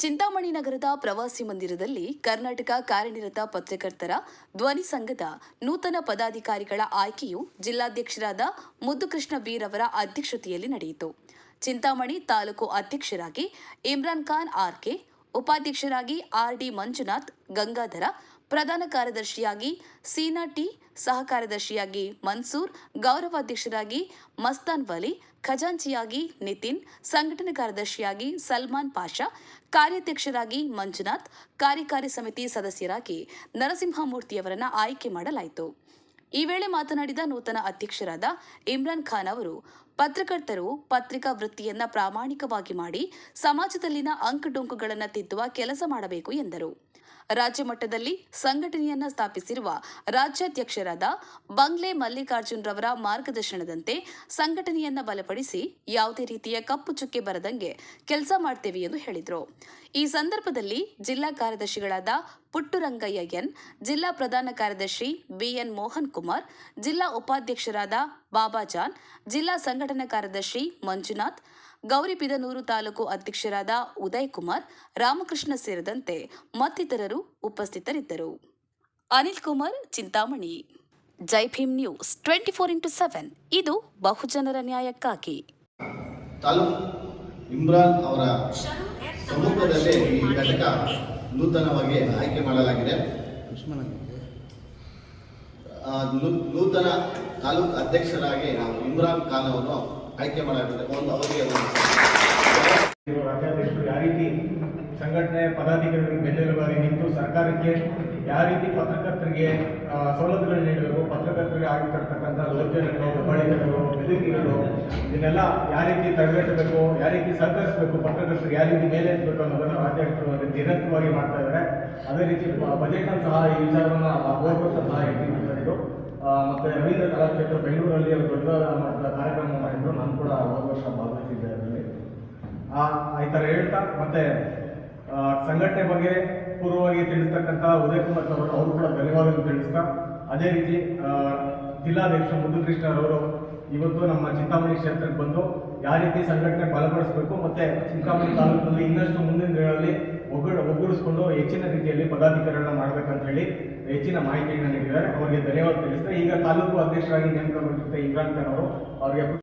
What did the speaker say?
ಚಿಂತಾಮಣಿ ನಗರದ ಪ್ರವಾಸಿ ಮಂದಿರದಲ್ಲಿ ಕರ್ನಾಟಕ ಕಾರ್ಯನಿರತ ಪತ್ರಕರ್ತರ ಧ್ವನಿ ಸಂಘದ ನೂತನ ಪದಾಧಿಕಾರಿಗಳ ಆಯ್ಕೆಯು ಜಿಲ್ಲಾಧ್ಯಕ್ಷರಾದ ಮುದ್ದುಕೃಷ್ಣ ಬೀರ್ ಅವರ ಅಧ್ಯಕ್ಷತೆಯಲ್ಲಿ ನಡೆಯಿತು. ಚಿಂತಾಮಣಿ ತಾಲೂಕು ಅಧ್ಯಕ್ಷರಾಗಿ ಇಮ್ರಾನ್ ಖಾನ್ ಆರ್ಕೆ, ಉಪಾಧ್ಯಕ್ಷರಾಗಿ ಆರ್ಡಿ ಮಂಜುನಾಥ್ ಗಂಗಾಧರ, ಪ್ರಧಾನ ಕಾರ್ಯದರ್ಶಿಯಾಗಿ ಸೀನಾ ಟಿ, ಸಹ ಕಾರ್ಯದರ್ಶಿಯಾಗಿ ಮನ್ಸೂರ್, ಗೌರವಾಧ್ಯಕ್ಷರಾಗಿ ಮಸ್ತಾನ್ ವಲಿ, ಖಜಾಂಚಿಯಾಗಿ ನಿತಿನ್, ಸಂಘಟನಾ ಕಾರ್ಯದರ್ಶಿಯಾಗಿ ಸಲ್ಮಾನ್ ಪಾಷಾ, ಕಾರ್ಯಾಧ್ಯಕ್ಷರಾಗಿ ಮಂಜುನಾಥ್, ಕಾರ್ಯಕಾರಿ ಸಮಿತಿ ಸದಸ್ಯರಾಗಿ ನರಸಿಂಹಮೂರ್ತಿಯವರನ್ನು ಆಯ್ಕೆ ಮಾಡಲಾಯಿತು. ಈ ವೇಳೆ ಮಾತನಾಡಿದ ನೂತನ ಅಧ್ಯಕ್ಷರಾದ ಇಮ್ರಾನ್ ಖಾನ್ ಅವರು, ಪತ್ರಕರ್ತರು ಪತ್ರಿಕಾ ವೃತ್ತಿಯನ್ನ ಪ್ರಾಮಾಣಿಕವಾಗಿ ಮಾಡಿ ಸಮಾಜದಲ್ಲಿನ ಅಂಕುಡೊಂಕುಗಳನ್ನು ತಿದ್ದುವ ಕೆಲಸ ಮಾಡಬೇಕು ಎಂದರು. ರಾಜ್ಯ ಮಟ್ಟದಲ್ಲಿ ಸಂಘಟನೆಯನ್ನ ಸ್ಥಾಪಿಸಿರುವ ರಾಜ್ಯಾಧ್ಯಕ್ಷರಾದ ಬಂಗ್ಲೆ ಮಲ್ಲಿಕಾರ್ಜುನ್ ರವರ ಮಾರ್ಗದರ್ಶನದಂತೆ ಸಂಘಟನೆಯನ್ನ ಬಲಪಡಿಸಿ ಯಾವುದೇ ರೀತಿಯ ಕಪ್ಪು ಚುಕ್ಕೆ ಬರದಂಗೆ ಕೆಲಸ ಮಾಡ್ತೇವೆ ಎಂದು ಹೇಳಿದರು. ಈ ಸಂದರ್ಭದಲ್ಲಿ ಜಿಲ್ಲಾ ಕಾರ್ಯದರ್ಶಿಗಳಾದ ಪುಟ್ಟುರಂಗಯ್ಯ ಎನ್, ಜಿಲ್ಲಾ ಪ್ರಧಾನ ಕಾರ್ಯದರ್ಶಿ ಬಿಎನ್ ಮೋಹನ್ ಕುಮಾರ್, ಜಿಲ್ಲಾ ಉಪಾಧ್ಯಕ್ಷರಾದ ಬಾಬಾಜಾನ್, ಜಿಲ್ಲಾ ಸಂಘಟನಾ ಕಾರ್ಯದರ್ಶಿ ಮಂಜುನಾಥ್, ಗೌರಿಬಿದನೂರು ತಾಲೂಕು ಅಧ್ಯಕ್ಷರಾದ ಉದಯ್ ಕುಮಾರ್, ರಾಮಕೃಷ್ಣ ಸೇರಿದಂತೆ ಮತ್ತಿತರರು ಉಪಸ್ಥಿತರಿದ್ದರು. ಅನಿಲ್ ಕುಮಾರ್, ಚಿಂತಾಮಣಿ. ಜೈ ಭೀಮ್ ನ್ಯೂಸ್ 24x7 ಇದು ಬಹುಜನರ ನ್ಯಾಯಕ್ಕಾಗಿ. ಇಮ್ರಾನ್ ಅವರ ಸಮ್ಮುಖದಲ್ಲೇ ಈ ಘಟಕ ನೂತನವಾಗಿ ಆಯ್ಕೆ ಮಾಡಲಾಗಿದೆ. ನೂತನ ತಾಲೂಕು ಅಧ್ಯಕ್ಷರಾಗಿ ನಾವು ಇಮ್ರಾನ್ ಖಾನ್ ಅವರನ್ನು ಆಯ್ಕೆ ಮಾಡಲಾಗಿದೆ. ಅವರಿಗೆ ರಾಜ್ಯಾಧ್ಯಕ್ಷರು ಯಾವ ರೀತಿ ಸಂಘಟನೆ ಪದಾಧಿಕಾರಿಗಳಿಗೆ ಬೆನ್ನೆಲುಬಾಗಿ ನಿಂತು ಸರ್ಕಾರಕ್ಕೆ ಯಾವ ರೀತಿ ಪತ್ರಕರ್ತರಿಗೆ ಸವಲತ್ತುಗಳು ನೀಡಬೇಕು, ಪತ್ರಕರ್ತರಿಗೆ ಆಗಿರ್ತಕ್ಕಂಥ ದೌರ್ಜನ್ಯಗಳು, ದಬ್ಬಾಳಿಕೆಗಳು, ಬೆದರಿಕೆಗಳು ಇದನ್ನೆಲ್ಲ ಯಾವ ರೀತಿ ತಡೆಗಟ್ಟಬೇಕು, ಯಾವ ರೀತಿ ಸಹಕರಿಸಬೇಕು, ಪತ್ರಕರ್ತರಿಗೆ ಯಾವ ರೀತಿ ಮೇಲೆ ಎತ್ತಬೇಕು ಅನ್ನೋದನ್ನು ರಾಜ್ಯಾಧ್ಯಕ್ಷರು ನಿರಂತರವಾಗಿ ಮಾಡ್ತಾ ಇದ್ದಾರೆ. ಅದೇ ರೀತಿ ಬಜೆಟ್ನಲ್ಲಿ ಸಹ ಈ ವಿಚಾರವನ್ನು ಹೋದ ವರ್ಷ ಸಹ ಎತ್ತಿದ್ರು. ಮತ್ತು ರವೀಂದ್ರ ಕಲಾಕ್ಷೇತ್ರ ಬೆಂಗಳೂರಲ್ಲಿ ಅವರು ದೊಡ್ಡ ಮಟ್ಟದ ಕಾರ್ಯಕ್ರಮ ಮಾಡಿದ್ರು. ನಾನು ಕೂಡ ಹೋದ ವರ್ಷ ಭಾಗವಹಿಸಿದ್ದೆ ಅದರಲ್ಲಿ. ಈ ಥರ ಹೇಳ್ತಾ ಮತ್ತೆ ಸಂಘಟನೆ ಬಗ್ಗೆ ಪೂರ್ವವಾಗಿ ತಿಳಿಸ್ತಕ್ಕಂಥ ಉದಯ್ ಕುಮಾರ್ ಅವರು ಕೂಡ ಧನ್ಯವಾದಗಳು ತಿಳಿಸ್ತಾ, ಅದೇ ರೀತಿ ಜಿಲ್ಲಾಧ್ಯಕ್ಷ ಮುದ್ದುಕೃಷ್ಣರವರು ಇವತ್ತು ನಮ್ಮ ಚಿಂತಾಮಣಿ ಕ್ಷೇತ್ರಕ್ಕೆ ಬಂದು ಯಾವ ರೀತಿ ಸಂಘಟನೆ ಬಲಪಡಿಸಬೇಕು ಮತ್ತೆ ಚಿಂತಾಮಣಿ ತಾಲೂಕಿನಲ್ಲಿ ಇನ್ನಷ್ಟು ಮುಂದಿನ ದಿನಗಳಲ್ಲಿ ಒಗ್ಗೂಡಿಸ್ಕೊಂಡು ಹೆಚ್ಚಿನ ರೀತಿಯಲ್ಲಿ ಪದಾಧಿಕಾರಿಗಳನ್ನ ಮಾಡಬೇಕಂತ ಹೇಳಿ ಹೆಚ್ಚಿನ ಮಾಹಿತಿಯನ್ನು ನೀಡಿದ್ದಾರೆ. ಅವರಿಗೆ ಧನ್ಯವಾದ ತಿಳಿಸ್ತಾ, ಈಗ ತಾಲೂಕು ಅಧ್ಯಕ್ಷರಾಗಿ ನೇಮಕಗೊಂಡಿದ್ದ ಇಮ್ರಾನ್ ಖಾನ್ ಅವರು ಅವರಿಗೆ